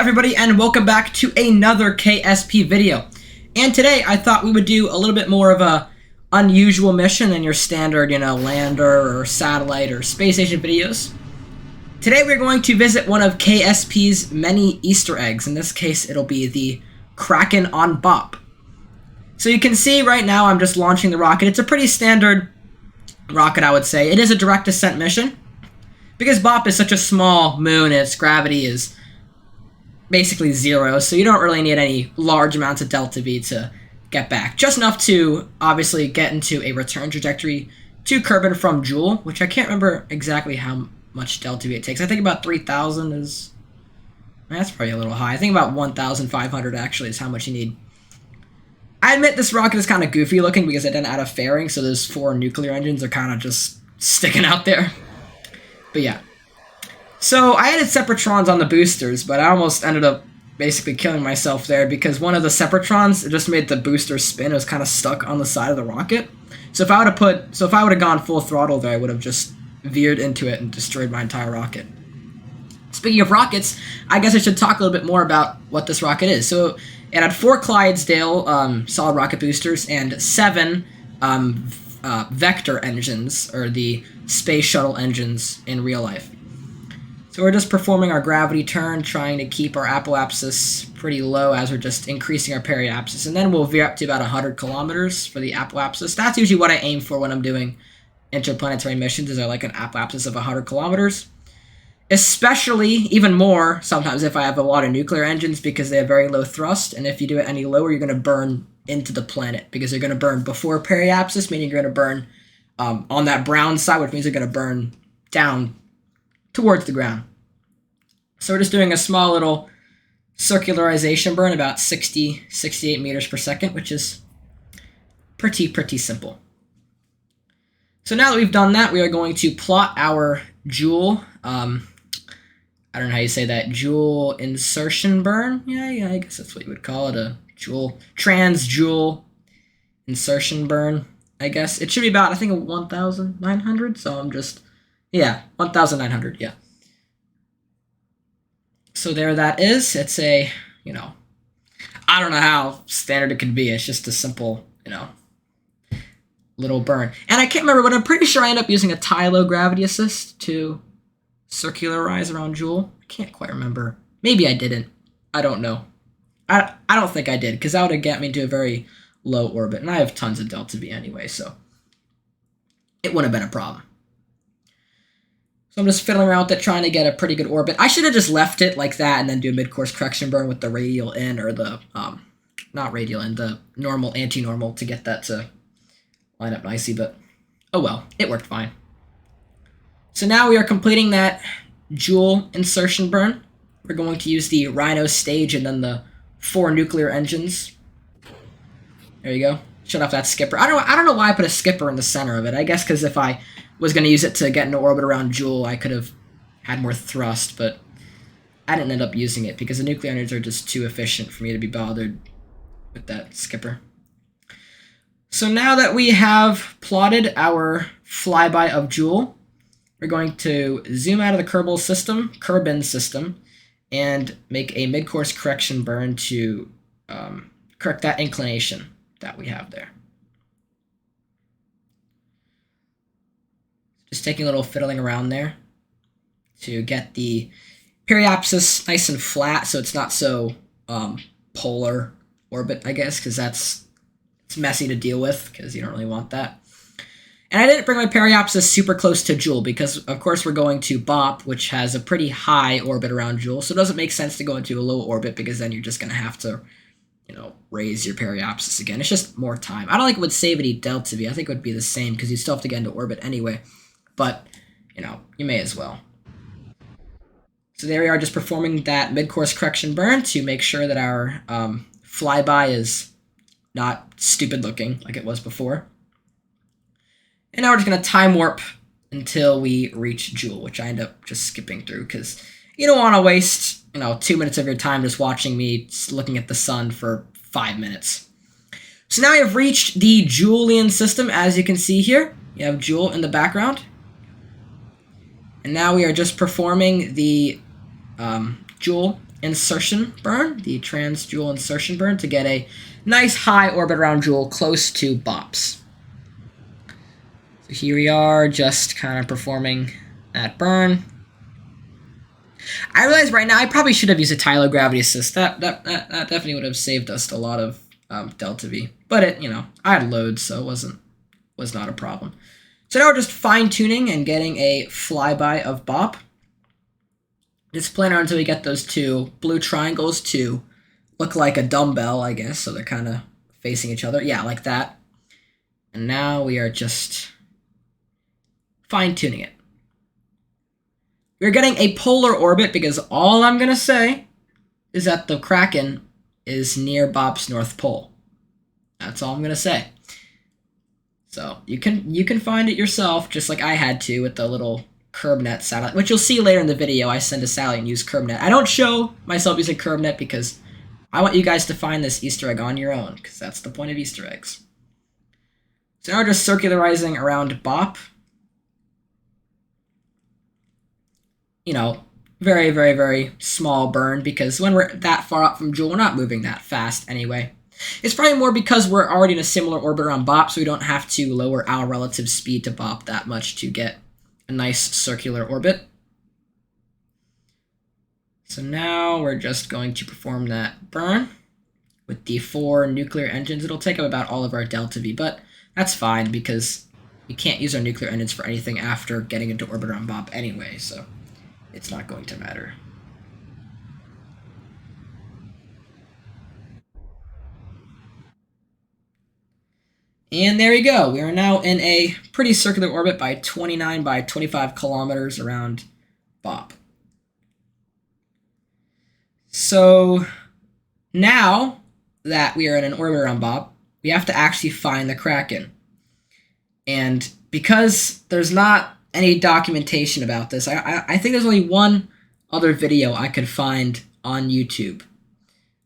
everybody, and welcome back to another KSP video. And today I thought we would do a little bit more of a unusual mission than your standard, lander or satellite or space station videos. Today we're going to visit one of KSP's many Easter eggs. In this case, it'll be the Kraken on Bop. So you can see right now I'm just launching the rocket. It's a pretty standard rocket, I would say. It is a direct descent mission. Because Bop is such a small moon, its gravity is basically zero, so you don't really need any large amounts of delta V to get back. Just enough to obviously get into a return trajectory to Kerbin from Jool, which I can't remember exactly how much delta V it takes. I think about 3,000 is... that's probably a little high. I think about 1,500 actually is how much you need. I admit this rocket is kind of goofy looking because it didn't add a fairing, so those 4 nuclear engines are kind of just sticking out there. But yeah. So I added Separatrons on the boosters, but I almost ended up basically killing myself there because one of the Separatrons just made the booster spin. It was kind of stuck on the side of the rocket. So if I would have gone full throttle there, I would have just veered into it and destroyed my entire rocket. Speaking of rockets, I guess I should talk a little bit more about what this rocket is. So it had 4 Clydesdale solid rocket boosters and 7 Vector engines, or the space shuttle engines in real life. So we're just performing our gravity turn, trying to keep our apoapsis pretty low as we're just increasing our periapsis. And then we'll veer up to about 100 kilometers for the apoapsis. That's usually what I aim for when I'm doing interplanetary missions, is I like an apoapsis of 100 kilometers. Especially, even more, sometimes if I have a lot of nuclear engines because they have very low thrust. And if you do it any lower, you're going to burn into the planet because you're going to burn before periapsis, meaning you're going to burn on that brown side, which means you're going to burn down towards the ground. So we're just doing a small little circularization burn, about 68 meters per second, which is pretty simple. So now that we've done that, we are going to plot our Jool, I don't know how you say that, Jool insertion burn? Yeah, I guess that's what you would call it, a Jool, trans-Jool insertion burn, I guess. It should be about, I think, 1,900, so I'm just... yeah, 1,900, yeah. So there that is. It's a, I don't know how standard it could be. It's just a simple, little burn. And I can't remember, but I'm pretty sure I ended up using a Tylo gravity assist to circularize around Jool. I can't quite remember. Maybe I didn't. I don't know. I don't think I did, because that would have got me to a very low orbit. And I have tons of delta V anyway, so it wouldn't have been a problem. So I'm just fiddling around with it, trying to get a pretty good orbit. I should have just left it like that and then do a mid-course correction burn with the radial in, or the, not radial in, the normal, anti-normal to get that to line up nicely, but oh well, it worked fine. So now we are completing that Jool insertion burn. We're going to use the Rhino stage and then the 4 nuclear engines. There you go. Shut off that skipper. I don't know why I put a skipper in the center of it. I guess because if I was going to use it to get into orbit around Jool, I could have had more thrust, but I didn't end up using it because the nuclear engines are just too efficient for me to be bothered with that skipper. So now that we have plotted our flyby of Jool, we're going to zoom out of the Kerbin system, and make a mid-course correction burn to correct that inclination that we have there. Just taking a little fiddling around there to get the periapsis nice and flat so it's not so polar orbit, I guess, because it's messy to deal with because you don't really want that. And I didn't bring my periapsis super close to Jool because, of course, we're going to Bop, which has a pretty high orbit around Jool, so it doesn't make sense to go into a low orbit because then you're just going to have to, raise your periapsis again. It's just more time. I don't think it would save any delta V. I think it would be the same because you still have to get into orbit anyway. But, you may as well. So there we are, just performing that mid-course correction burn to make sure that our flyby is not stupid looking like it was before. And now we're just going to time warp until we reach Jool, which I end up just skipping through because you don't want to waste, 2 minutes of your time just watching me looking at the sun for 5 minutes. So now we have reached the Joolian system, as you can see here. You have Jool in the background. And now we are just performing the Jool insertion burn, the trans-Jool insertion burn, to get a nice high orbit around Jool close to Bops. So here we are, just kind of performing that burn. I realize right now I probably should have used a Tyler gravity assist. That definitely would have saved us a lot of delta V. But it, I had loads, so it was not a problem. So now we're just fine tuning and getting a flyby of Bop. Just playing around until we get those two blue triangles to look like a dumbbell, I guess. So they're kind of facing each other. Yeah, like that. And now we are just fine tuning it. We're getting a polar orbit because all I'm going to say is that the Kraken is near Bop's North Pole. That's all I'm going to say. So you can find it yourself, just like I had to with the little KerbNet satellite, which you'll see later in the video. I send a satellite and use KerbNet. I don't show myself using KerbNet because I want you guys to find this Easter egg on your own, because that's the point of Easter eggs. So now we're just circularizing around Bop. Very, very, very small burn, because when we're that far up from Jool, we're not moving that fast anyway. It's probably more because we're already in a similar orbit around Bop, so we don't have to lower our relative speed to Bop that much to get a nice circular orbit. So now we're just going to perform that burn with the 4 nuclear engines. It'll take up about all of our delta V, but that's fine because we can't use our nuclear engines for anything after getting into orbit around Bop anyway, so it's not going to matter. And there we go. We are now in a pretty circular orbit by 29 by 25 kilometers around Bop. So now that we are in an orbit around Bop, we have to actually find the Kraken. And because there's not any documentation about this, I think there's only one other video I could find on YouTube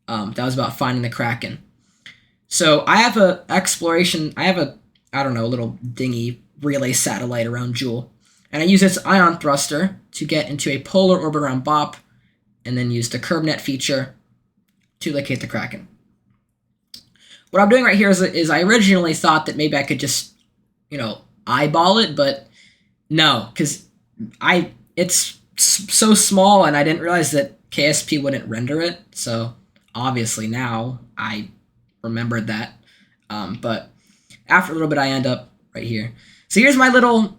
that was about finding the Kraken. So I have a little dinghy relay satellite around Jool, and I use its ion thruster to get into a polar orbit around Bop, and then use the KerbNet feature to locate the Kraken. What I'm doing right here is I originally thought that maybe I could just, eyeball it, but no, because it's so small, and I didn't realize that KSP wouldn't render it, so obviously now I remembered that. But after a little bit, I end up right here. So here's my little,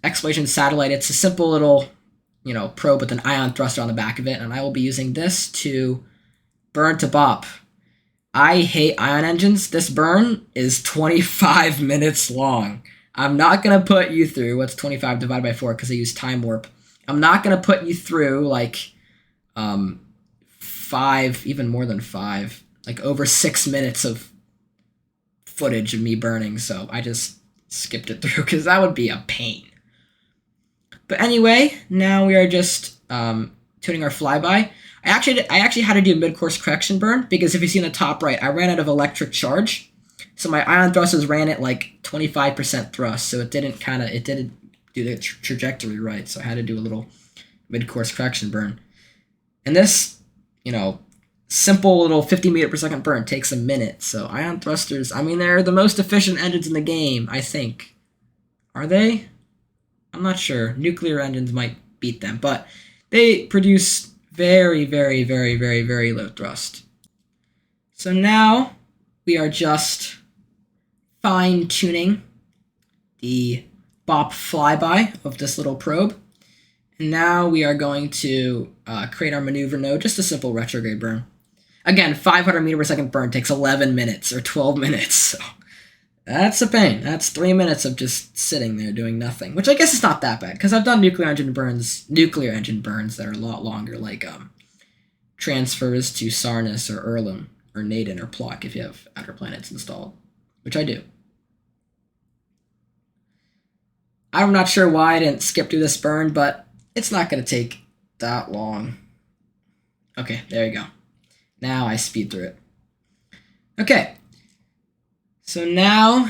exploration satellite. It's a simple little, probe with an ion thruster on the back of it, and I will be using this to burn to Bop. I hate ion engines. This burn is 25 minutes long. I'm not going to put you through what's 25 divided by 4 because I use time warp. I'm not going to put you through like 5, even more than 5, like over 6 minutes of footage of me burning. So I just skipped it through because that would be a pain. But anyway, now we are just tuning our flyby. I actually had to do a mid-course correction burn because if you see in the top right, I ran out of electric charge. So my ion thrusters ran at like 25% thrust, so it didn't do the trajectory right. So I had to do a little mid-course correction burn. And this, simple little 50 meter per second burn takes a minute. So ion thrusters, they're the most efficient engines in the game, I think. Are they? I'm not sure. Nuclear engines might beat them, but they produce very, very, very, very, very low thrust. So now we are just fine-tuning the Bop flyby of this little probe. And now we are going to create our maneuver node, just a simple retrograde burn. Again, 500 meter per second burn takes 11 minutes or 12 minutes. So that's a pain. That's 3 minutes of just sitting there doing nothing, which I guess is not that bad because I've done nuclear engine burns that are a lot longer, like transfers to Sarnis or Erlem or Naden or Plock if you have outer planets installed, which I do. I'm not sure why I didn't skip through this burn, but it's not going to take that long. Okay, there you go. Now I speed through it. Okay. So now,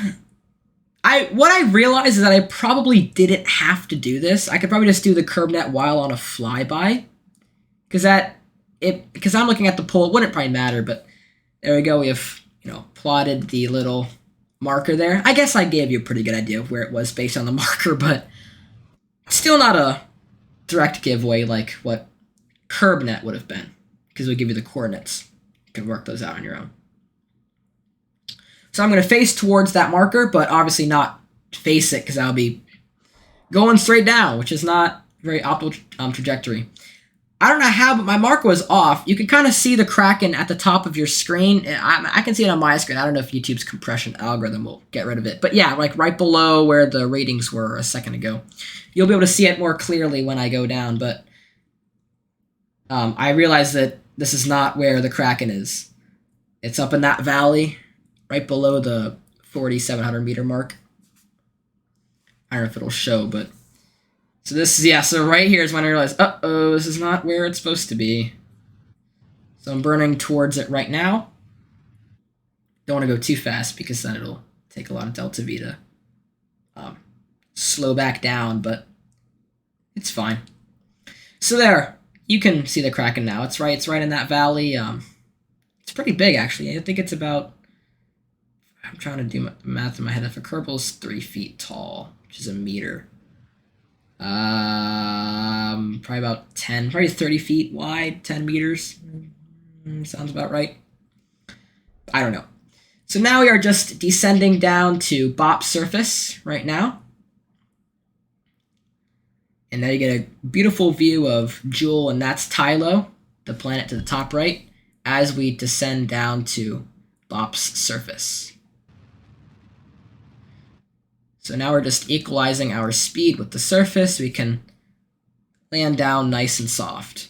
what I realized is that I probably didn't have to do this. I could probably just do the KerbNet while on a flyby, because that because I'm looking at the pole, it wouldn't probably matter, but there we go. We have, plotted the little marker there. I guess I gave you a pretty good idea of where it was based on the marker, but still not a direct giveaway like what KerbNet would have been, because it would give you the coordinates. You can work those out on your own. So I'm going to face towards that marker, but obviously not face it, because I'll be going straight down, which is not a very optimal trajectory. I don't know how, but my marker was off. You can kind of see the Kraken at the top of your screen. I can see it on my screen. I don't know if YouTube's compression algorithm will get rid of it. But yeah, like right below where the ratings were a second ago. You'll be able to see it more clearly when I go down, but I realize that this is not where the Kraken is. It's up in that valley, right below the 4,700 meter mark. I don't know if it'll show, but... So this is, so right here is when I realize, uh-oh, this is not where it's supposed to be. So I'm burning towards it right now. Don't want to go too fast, because then it'll take a lot of delta V to slow back down, but it's fine. So there, you can see the Kraken now. It's right in that valley. It's pretty big, actually. I think it's about, I'm trying to do math in my head. If a Kerbin's 3 feet tall, which is a meter, probably about 10, probably 30 feet wide, 10 meters. Sounds about right. I don't know. So now we are just descending down to Bop's surface right now. And now you get a beautiful view of Jool, and that's Tylo, the planet to the top right, as we descend down to Bop's surface. So now we're just equalizing our speed with the surface. We can land down nice and soft.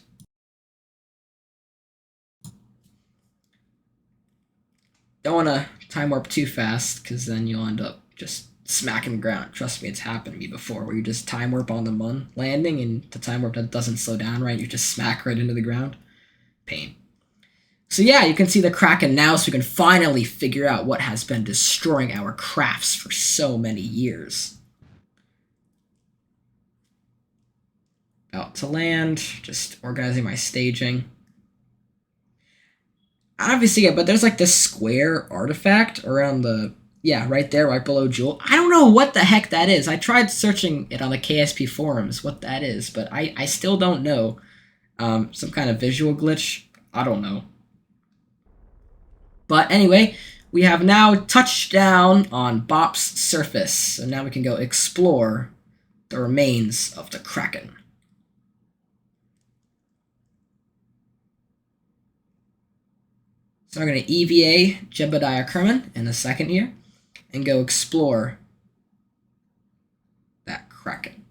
Don't want to time warp too fast, because then you'll end up just smacking the ground. Trust me, it's happened to me before, where you just time warp on the moon landing, and the time warp doesn't slow down right. You just smack right into the ground. Pain. So yeah, you can see the Kraken now, so we can finally figure out what has been destroying our crafts for so many years. About to land, just organizing my staging. Obviously, yeah, but there's like this square artifact around the, right there, right below Jool. I don't know what the heck that is. I tried searching it on the KSP forums, what that is, but I still don't know. Some kind of visual glitch? I don't know. But anyway, we have now touched down on Bop's surface, so now we can go explore the remains of the Kraken. So we're going to EVA Jebediah Kerbin in a second here, and go explore that Kraken.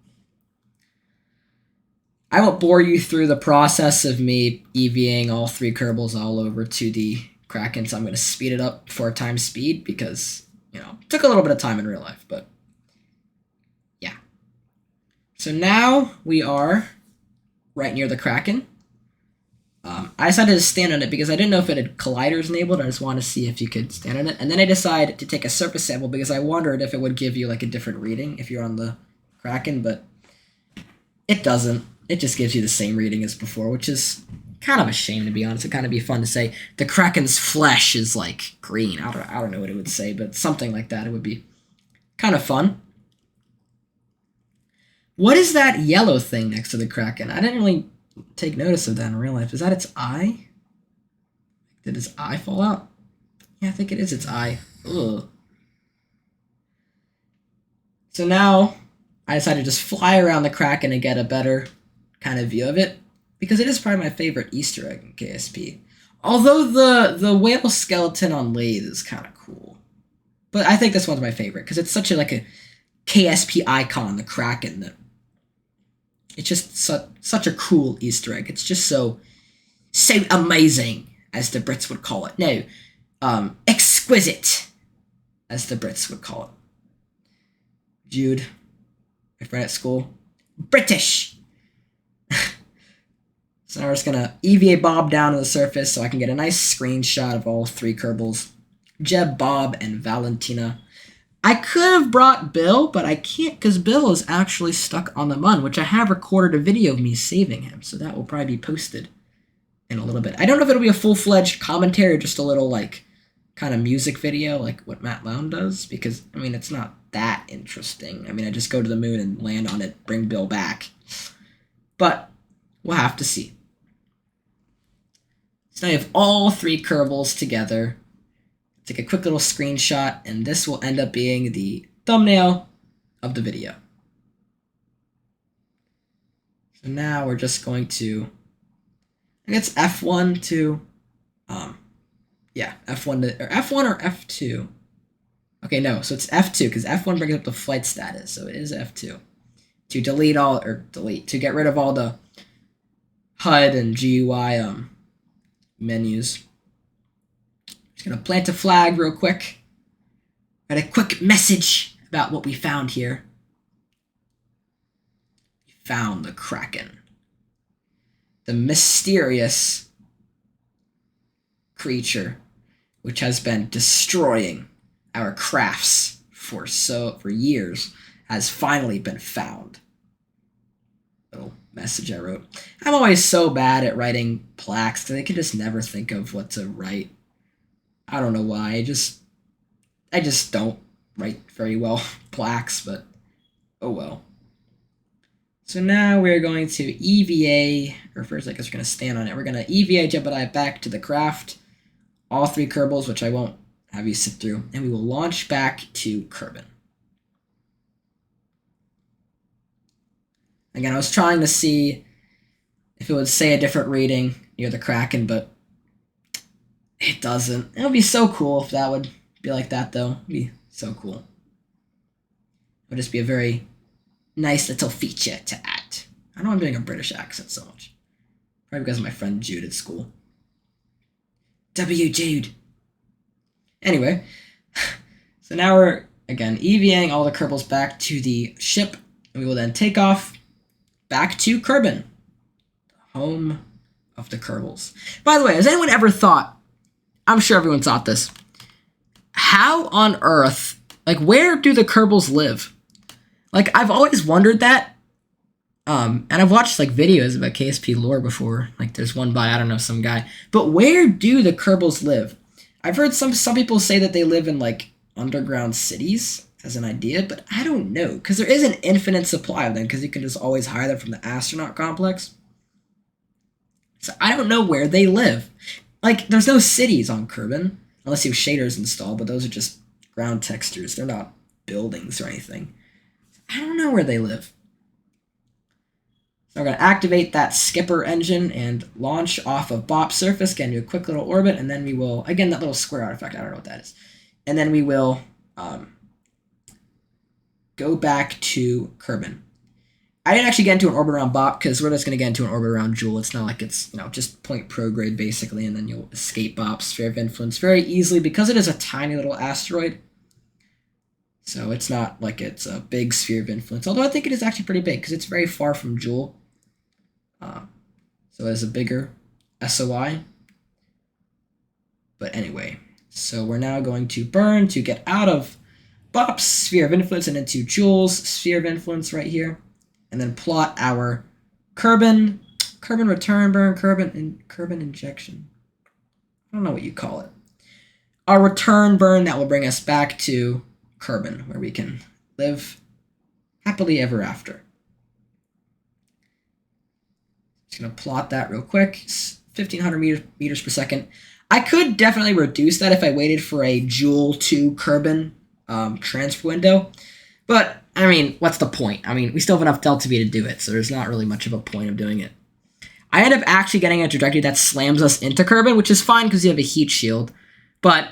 I won't bore you through the process of me EVAing all 3 Kerbals all over to the Kraken, so I'm going to speed it up for time speed, because, it took a little bit of time in real life, but yeah. So now we are right near the Kraken. I decided to stand on it because I didn't know if it had colliders enabled. I just wanted to see if you could stand on it. And then I decided to take a surface sample because I wondered if it would give you like a different reading if you're on the Kraken, but it doesn't. It just gives you the same reading as before, which is kind of a shame, to be honest. It'd kind of be fun to say the Kraken's flesh is like green. I don't know what it would say, but something like that. It would be kind of fun. What is that yellow thing next to the Kraken? I didn't really take notice of that in real life. Is that its eye? Did its eye fall out? Yeah, I think it is its eye. Ugh. So now I decided to just fly around the Kraken and get a better kind of view of it, because it is probably my favorite Easter egg in KSP. Although the whale skeleton on lathe is kind of cool. But I think this one's my favorite, because it's such a KSP icon, the Kraken, that it's just such a cool Easter egg. It's just so amazing, as the Brits would call it. No, exquisite, as the Brits would call it. Jude, my friend at school, British. So now we're just gonna EVA Bob down to the surface so I can get a nice screenshot of all 3 Kerbals, Jeb, Bob, and Valentina. I could have brought Bill, but I can't because Bill is actually stuck on the Mun, which I have recorded a video of me saving him, so that will probably be posted in a little bit. I don't know if it'll be a full-fledged commentary or just a little, like, kind of music video like what Matt Lown does, because, I mean, it's not that interesting. I mean, I just go to the moon and land on it, bring Bill back. But we'll have to see. So now you have all 3 Kerbals together. Take a quick little screenshot, and this will end up being the thumbnail of the video. So now we're just going to, I think it's F1 to, yeah, F1 to, or F1 or F2. Okay, no, so it's F2, because F1 brings up the flight status, so it is F2. To delete all, or delete, to get rid of all the HUD and GUI menus. Just gonna plant a flag real quick. Got a quick message about what we found here. We found the Kraken. The mysterious creature which has been destroying our crafts for years has finally been found. Little message I wrote. I'm always so bad at writing plaques because I can just never think of what to write. I don't know why. I just don't write very well plaques, but oh well. So now we're going to EVA, or first I guess we're going to stand on it. We're going to EVA Jebediah back to the craft, all 3 Kerbals, which I won't have you sit through, and we will launch back to Kerbin. Again, I was trying to see if it would say a different reading near the Kraken, but it doesn't. It would be so cool if that would be like that, though. It would be so cool. It would just be a very nice little feature to add. I know I'm doing a British accent so much. Probably because of my friend Jude at school. W. Jude. Anyway, so now we're, again, EVAing all the Kerbals back to the ship, and we will then take off back to Kerbin, the home of the Kerbals. By the way, has anyone ever thought, I'm sure everyone thought this, how on earth, like, where do the Kerbals live? Like, I've always wondered that, and I've watched, like, videos about KSP lore before. Like, there's one by, I don't know, some guy. But where do the Kerbals live? I've heard some people say that they live in, like, underground cities as an idea, but I don't know, because there is an infinite supply of them, because you can just always hire them from the astronaut complex. So I don't know where they live. Like, there's no cities on Kerbin, unless you have shaders installed, but those are just ground textures. They're not buildings or anything. I don't know where they live. So we're going to activate that skipper engine and launch off of Bop's surface, get into a quick little orbit, and then we will, again, that little square artifact, I don't know what that is. And then we will go back to Kerbin. I didn't actually get into an orbit around Bop, because we're just going to get into an orbit around Jool. It's not like it's, you know, just point prograde, basically, and then you'll escape Bop's sphere of influence very easily, because it is a tiny little asteroid. So it's not like it's a big sphere of influence, although I think it is actually pretty big, because it's very far from Jool. So it is a bigger SOI. But anyway, so we're now going to burn to get out of Bop's sphere of influence and into Jool's sphere of influence right here. And then plot our Kerbin return burn, Kerbin injection. I don't know what you call it. Our return burn that will bring us back to Kerbin, where we can live happily ever after. Just gonna plot that real quick. It's 1,500 meters per second. I could definitely reduce that if I waited for a Jool to Kerbin transfer window, but I mean, what's the point? I mean, we still have enough delta V to do it, so there's not really much of a point of doing it. I end up actually getting a trajectory that slams us into Kerbin, which is fine because you have a heat shield, but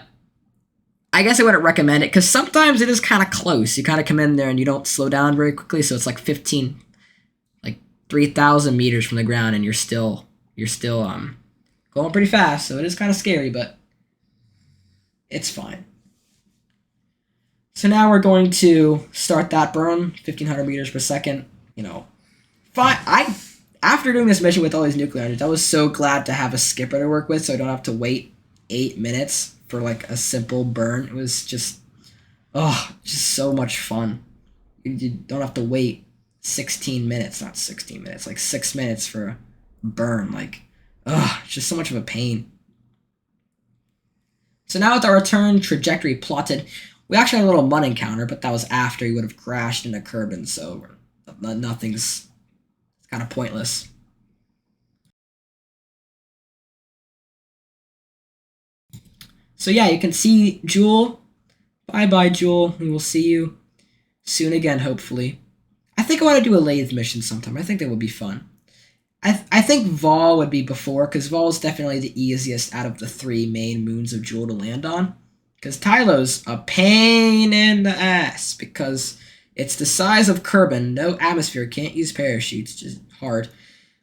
I guess I wouldn't recommend it because sometimes it is kind of close. You kind of come in there and you don't slow down very quickly, so it's like 3,000 meters from the ground, and you're still going pretty fast. So it is kind of scary, but it's fine. So now we're going to start that burn, 1,500 meters per second. You know, fine. After doing this mission with all these nuclear engines, I was so glad to have a skipper to work with, so I don't have to wait 8 minutes for like a simple burn. It was just so much fun. You don't have to wait 16 minutes, not 16 minutes, like 6 minutes for a burn. Like, Ugh, it's just so much of a pain. So now with our return trajectory plotted, we actually had a little mud encounter, but that was after he would have crashed into Kerbin, so nothing's kind of pointless. So yeah, you can see Jool. Bye-bye, Jool. We will see you soon again, hopefully. I think I want to do a lathe mission sometime. I think that would be fun. I think Vol would be before, because Vol is definitely the easiest out of the 3 main moons of Jool to land on. Because Tylo's a pain in the ass, because it's the size of Kerbin, no atmosphere, can't use parachutes, just hard.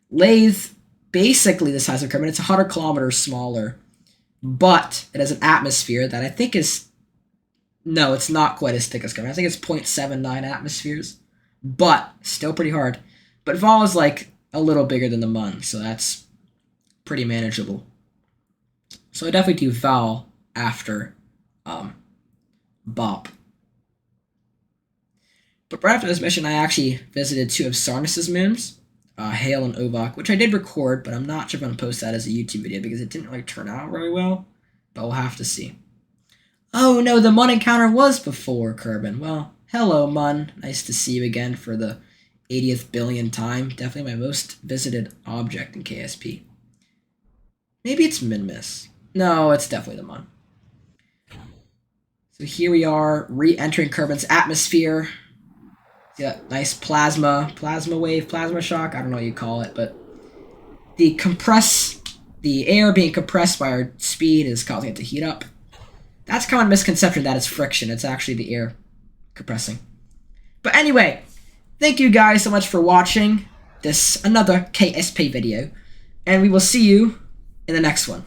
Lathe, basically the size of Kerbin, it's 100 kilometers smaller, but it has an atmosphere that I think is... No, it's not quite as thick as Kerbin. I think it's 0.79 atmospheres, but still pretty hard. But Vol is like a little bigger than the Mun, so that's pretty manageable. So I definitely do Val after Bop. But right after this mission, I actually visited 2 of Sarnas's moons, Hale and Ovok, which I did record, but I'm not sure if I'm going to post that as a YouTube video because it didn't really turn out very well, but we'll have to see. Oh no, the Mun encounter was before Kerbin. Well, hello Mun, nice to see you again for the 80th billion time. Definitely my most visited object in KSP. Maybe it's Minmus. No, it's definitely the Mun. So here we are, re-entering Kerbin's atmosphere. See that nice plasma wave, plasma shock, I don't know what you call it, but the air being compressed by our speed is causing it to heat up. That's kind of a misconception that it's friction, it's actually the air compressing. But anyway, thank you guys so much for watching another KSP video, and we will see you in the next one.